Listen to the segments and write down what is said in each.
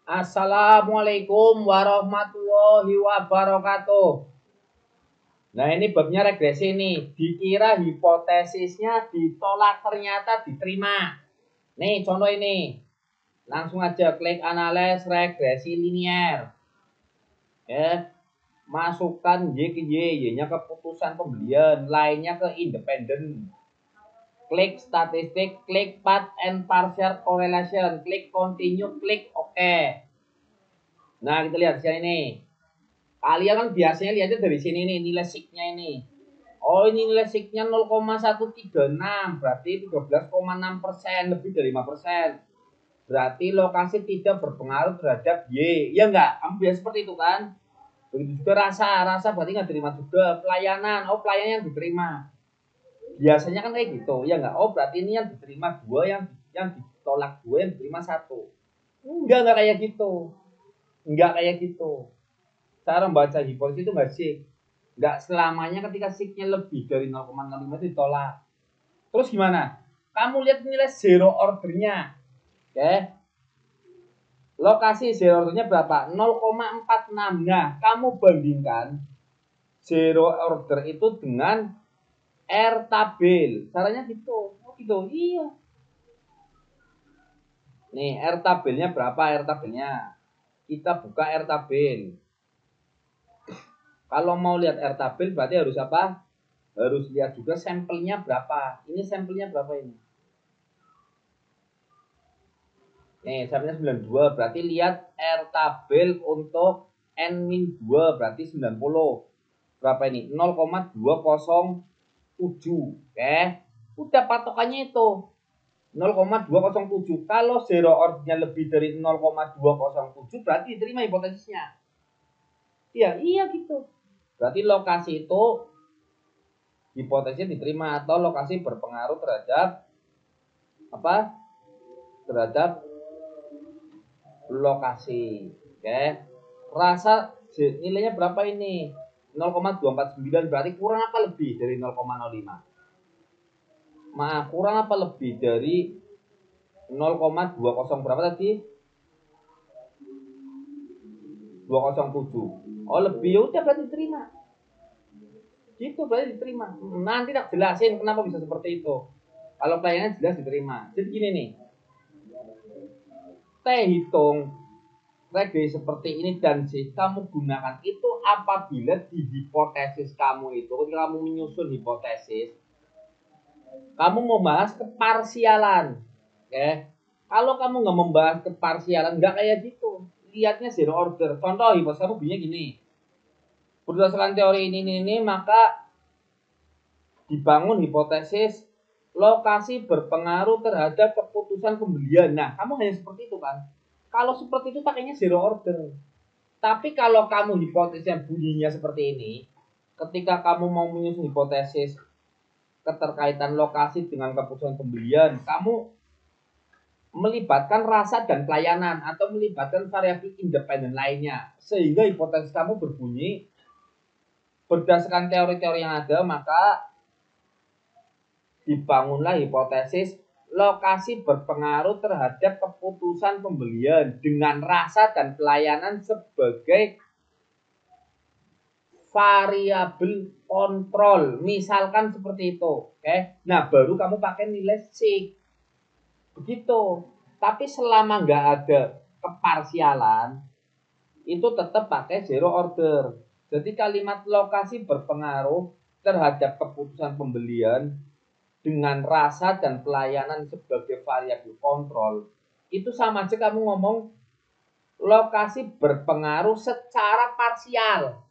Assalamualaikum warahmatullahi wabarakatuh. Nah, ini babnya regresi nih. Dikira hipotesisnya ditolak, ternyata diterima. Nih, contoh ini. Langsung aja klik analis regresi linier. Ya, masukkan Y ke Y, Y-nya keputusan pembelian, lainnya ke independen. Klik statistik, klik path and partial correlation, klik continue, klik OK. Nah, kita lihat sini nih. Kalian kan biasanya lihatnya dari sini nih, nilai signya ini. Oh, ini nilai signya 0,136, berarti 13,6%, lebih dari 5%. Berarti lokasi tidak berpengaruh terhadap Y. Ya enggak? Kamu biasa seperti itu kan? Begitu juga rasa berarti nggak terima juga. Pelayanan, oh pelayanan yang diterima. Biasanya kan kayak gitu, ya enggak? Oh berarti ini yang diterima dua, yang ditolak dua, yang diterima satu. Enggak kayak gitu. Enggak kayak gitu. Cara membaca hipotesis itu nggak sih, nggak selamanya ketika signya lebih dari 0,05 itu ditolak. Terus gimana? Kamu lihat nilai zero ordernya, oke? Lokasi zero ordernya berapa? 0,46. Nah, kamu bandingkan zero order itu dengan R tabel. Caranya gitu. Oh gitu. Iya. Nih, R tabelnya berapa? R tabelnya. Kita buka R tabel. Kalau mau lihat R tabel berarti harus apa? Harus lihat juga sampelnya berapa. Ini sampelnya berapa ini? Nih, sampelnya 92. Berarti lihat R tabel untuk N-2 berarti 90. Berapa ini? 0,207. Oke. Udah patokannya itu. 0,207. Kalau zero ordernya lebih dari 0,207 berarti diterima hipotesisnya. Iya gitu. Berarti lokasi itu hipotesisnya diterima atau lokasi berpengaruh terhadap apa? Terhadap lokasi. Oke. Rasa nilainya berapa ini? 0,249 berarti kurang apa lebih dari 0,05? Maaf, kurang apa lebih dari 0,20 berapa tadi? 207. Oh, lebih, ya udah berarti diterima. Gitu berarti diterima. Nanti tak jelasin kenapa bisa seperti itu. Kalau pelayanan jelas diterima. Jadi gini nih. Teh hitung regresi seperti ini dan C kamu gunakan itu apabila di hipotesis kamu itu, ketika kamu menyusun hipotesis, kamu membahas keparsialan. Oke. Kalau kamu nggak membahas keparsialan, nggak kayak gitu. Lihatnya zero order. Contoh hipotesis kamu bunyinya gini. Berdasarkan teori ini, maka dibangun hipotesis lokasi berpengaruh terhadap keputusan pembelian. Nah, kamu hanya seperti itu kan? Kalau seperti itu pakainya zero order. Tapi kalau kamu hipotesisnya bunyinya seperti ini, ketika kamu mau menyusun hipotesis keterkaitan lokasi dengan keputusan pembelian, kamu melibatkan rasa dan pelayanan atau melibatkan variabel independen lainnya, sehingga hipotesis kamu berbunyi berdasarkan teori-teori yang ada, maka dibangunlah hipotesis lokasi berpengaruh terhadap keputusan pembelian dengan rasa dan pelayanan sebagai variabel kontrol. Misalkan seperti itu. Oke. Nah, baru kamu pakai nilai sig. Begitu. Tapi selama nggak ada keparsialan, itu tetap pakai zero order. Jadi kalimat lokasi berpengaruh terhadap keputusan pembelian dengan rasa dan pelayanan sebagai variabel kontrol, itu sama aja kamu ngomong lokasi berpengaruh secara parsial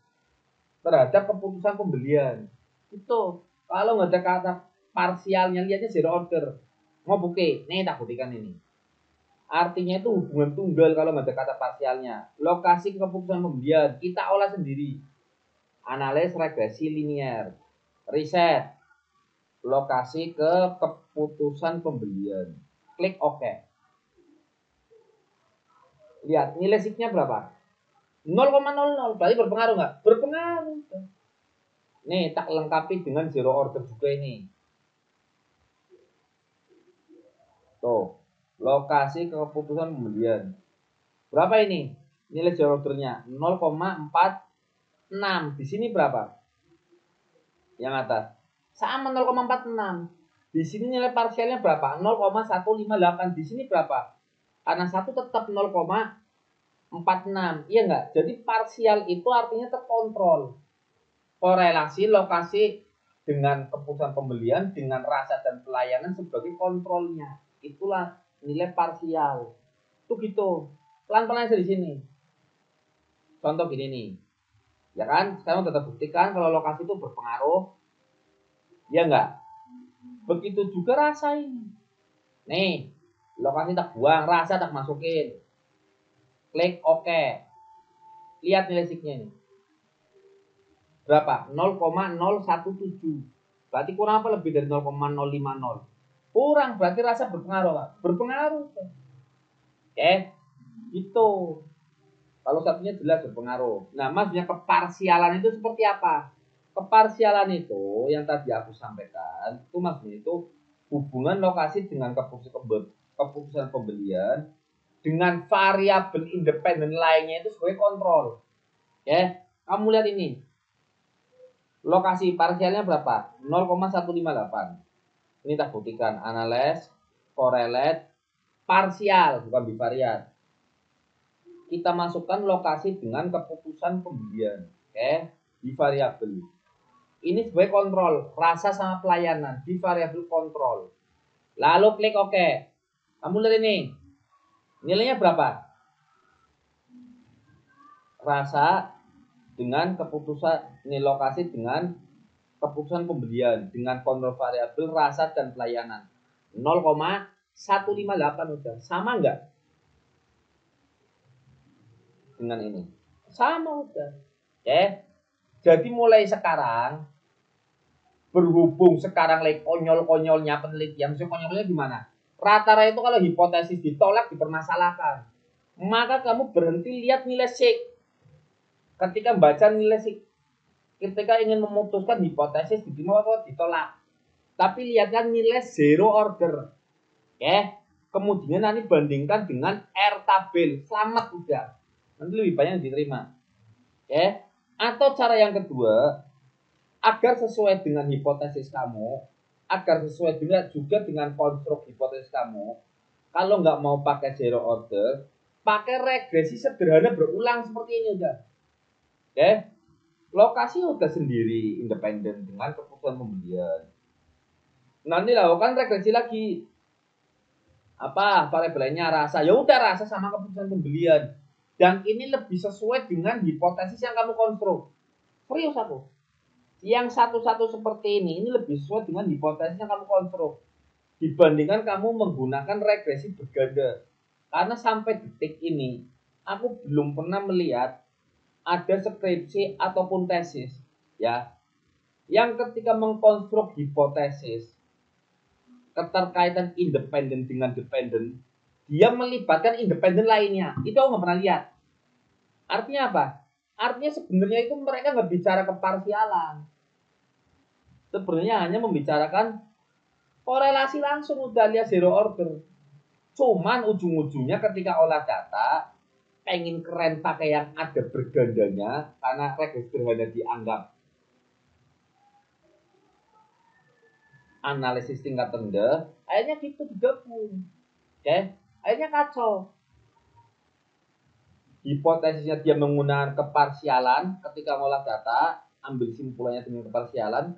terhadap keputusan pembelian. Itu kalau nggak ada kata parsialnya, lihatnya zero order. Mau bukti? Nih tak buktikan ini. Artinya itu hubungan tunggal kalau nggak ada kata parsialnya. Lokasi keputusan pembelian kita olah sendiri. Analis regresi linier. Riset. Lokasi ke keputusan pembelian. Klik OK. Lihat nilai signya berapa? 0,00. Berarti berpengaruh nggak? Berpengaruh. Nih tak lengkapi dengan zero order juga ini. Tuh, lokasi keputusan pembelian. Berapa ini? Nilai zero ordernya 0,46. Di sini berapa? Yang atas. Sama 0,46. Di sini nilai parsialnya berapa? 0,158. Di sini berapa? Karena satu tetap 0,46. Iya enggak? Jadi parsial itu artinya terkontrol. Korelasi lokasi dengan keputusan pembelian dengan rasa dan pelayanan sebagai kontrolnya. Itulah nilai parsial. Itu gitu. Pelan-pelan aja di sini. Contoh gini nih. Ya kan? Sekarang udah terbuktikan kalau lokasi itu berpengaruh. Ya enggak? Begitu juga rasa ini. Nih, lokasi tak buang, rasa tak masukin. Klik OK. Lihat nilai SIG-nya ini. Berapa? 0,017. Berarti kurang apa lebih dari 0,050? Kurang, berarti rasa berpengaruh, Pak. Berpengaruh. Oke, itu. Kalau satunya jelas berpengaruh. Nah, maksudnya keparsialan itu seperti apa? Keparsialan itu yang tadi aku sampaikan, itu maksudnya itu hubungan lokasi dengan keputusan pembelian dengan variabel independen lainnya itu sebagai kontrol. Ya, kamu lihat ini. Lokasi parsialnya berapa? 0,158. Ini tak buktikan. Analyze, correlate, parsial, bukan bivariat. Kita masukkan lokasi dengan keputusan pembelian. Oke, di variabel. Ini sebagai kontrol, rasa sama pelayanan di variabel kontrol. Lalu klik OK. Kamu lihat ini. Nilainya berapa? Rasa dengan keputusan, ini lokasi dengan keputusan pembelian dengan kontrol variabel rasa dan pelayanan 0,158 udah sama enggak dengan ini? Sama udah. Jadi mulai sekarang berhubung sekarang lagi konyol-konyolnya penelitian, maksudnya konyolnya gimana? Rata-rata itu kalau hipotesis ditolak dipermasalahkan, maka kamu berhenti lihat nilai SIG. Ketika baca nilai SIG, ketika ingin memutuskan hipotesis diterima atau ditolak, tapi lihatkan nilai zero order. Kemudian nanti bandingkan dengan R tabel. Selamat udah. Nanti lebih banyak yang diterima. Atau cara yang kedua, agar sesuai dengan hipotesis kamu, agar sesuai juga dengan konstruk hipotesis kamu, kalau nggak mau pakai zero order, pakai regresi sederhana berulang seperti ini udah. Lokasi udah sendiri independen dengan keputusan pembelian. Nanti lakukan regresi lagi. Apa variabelnya rasa? Ya udah rasa sama keputusan pembelian. Dan ini lebih sesuai dengan hipotesis yang kamu konstruk. Serius aku. Yang satu-satu seperti ini lebih sesuai dengan hipotesis yang kamu konstruk dibandingkan kamu menggunakan regresi berganda. Karena sampai detik ini aku belum pernah melihat ada skripsi ataupun tesis ya yang ketika mengkonstruk hipotesis keterkaitan independen dengan dependen, dia melibatkan independen lainnya. Itu aku nggak pernah lihat. Artinya apa? Artinya sebenarnya itu mereka nggak bicara keparsialan. Sebenarnya hanya membicarakan korelasi langsung, udah lihat zero order. Cuman ujung-ujungnya ketika olah data pengen keren pakai yang ada bergandanya karena regresi sederhana dianggap analisis tingkat rendah, akhirnya gitu digabung. Akhirnya kacau. Hipotesisnya dia menggunakan keparsialan ketika ngolah data, ambil simpulannya dengan keparsialan,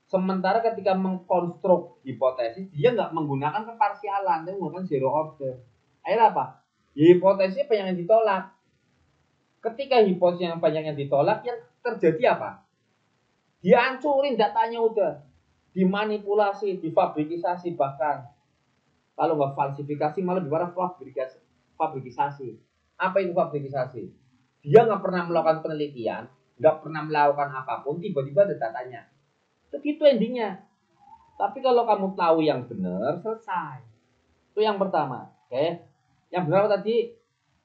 sementara ketika mengkonstruk hipotesis dia nggak menggunakan keparsialan, dia menggunakan zero order. Akhirnya apa? Hipotesisnya banyak yang ditolak. Ketika hipotesis yang banyak yang ditolak, yang terjadi apa? Dihancurin datanya udah, dimanipulasi, difabrikasi, bahkan kalau nggak falsifikasi malah dibalas fabrikasi. Apa itu fabrikasi? Dia nggak pernah melakukan penelitian, nggak pernah melakukan apapun, tiba-tiba ada datanya. Begitu endingnya. Tapi kalau kamu tahu yang benar, selesai. Itu yang pertama. Yang benar tadi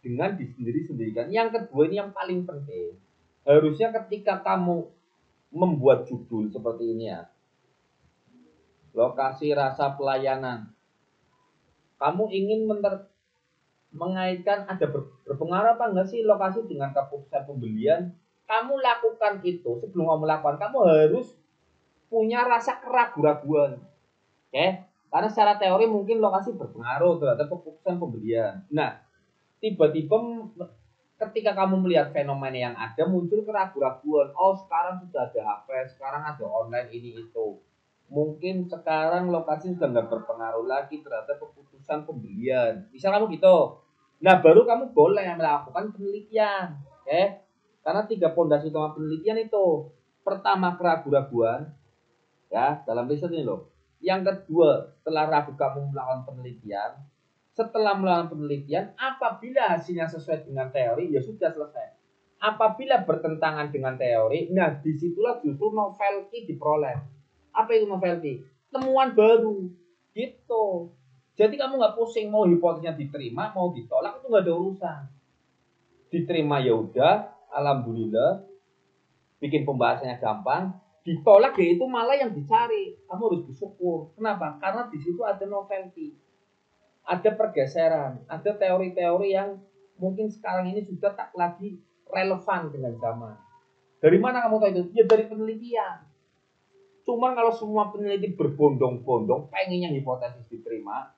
dengan disendiri-sendirikan. Yang kedua ini yang paling penting. Harusnya ketika kamu membuat judul seperti ini ya, lokasi rasa pelayanan, kamu ingin mengaitkan ada berpengaruh apa enggak sih lokasi dengan keputusan pembelian. Kamu lakukan itu, sebelum kamu lakukan, kamu harus punya rasa keraguan-raguan. Oke? Karena secara teori mungkin lokasi berpengaruh terhadap keputusan pembelian. Nah, tiba-tiba ketika kamu melihat fenomena yang ada, muncul keraguan-raguan. Oh, sekarang sudah ada HP, sekarang ada online ini itu. Mungkin sekarang lokasi sudah nggak berpengaruh lagi terhadap keputusan pembelian. Bisa kamu gitu. Nah, baru kamu boleh melakukan penelitian. Oke? Karena 3 pondasi utama penelitian itu. Pertama, keraguan-raguan. Ya, dalam riset ini loh. Yang kedua, setelah ragu kamu melakukan penelitian. Setelah melakukan penelitian, apabila hasilnya sesuai dengan teori, ya sudah selesai. Apabila bertentangan dengan teori, nah disitulah justru novelty diperoleh. Apa itu novelty? Temuan baru. Gitu. Jadi kamu nggak pusing mau hipotesisnya diterima, mau ditolak, itu nggak ada urusan. Diterima ya udah, alhamdulillah, bikin pembahasannya gampang. Ditolak ya itu malah yang dicari. Kamu harus bersyukur. Kenapa? Karena di situ ada novelty, ada pergeseran, ada teori-teori yang mungkin sekarang ini sudah tak lagi relevan dengan zaman. Dari mana kamu tahu itu? Ya dari penelitian. Cuman kalau semua peneliti berbondong-bondong pengennya hipotesis diterima,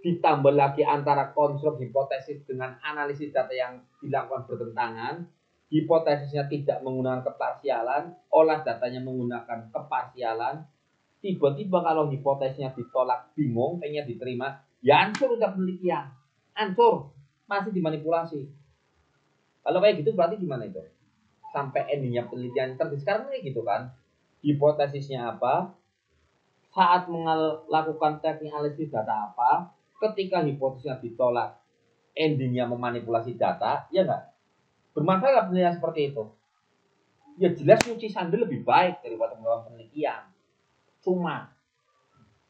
ditambah lagi antara konstruk hipotesis dengan analisis data yang dilakukan bertentangan, hipotesisnya tidak menggunakan keparsialan, olah datanya menggunakan keparsialan, tiba-tiba kalau hipotesisnya ditolak bingung, pengen diterima, ya hancur udah penelitian, hancur, masih dimanipulasi. Kalau kayak gitu berarti gimana itu? Sampai endingnya penelitian terus sekarang kayak gitu kan? Hipotesisnya apa? Saat melakukan teknik analisis data apa? Ketika hipotesisnya ditolak, endingnya memanipulasi data, ya enggak? Bermasalah penelitian seperti itu. Ya jelas nyuci sandal lebih baik daripada melakukan penelitian. Cuma,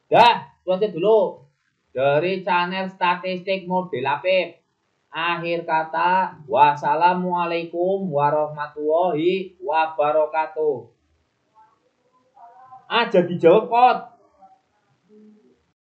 itu aja dulu dari channel statistik model Apip. Akhir kata, wassalamualaikum warahmatullahi wabarakatuh. Aja dijawab kot.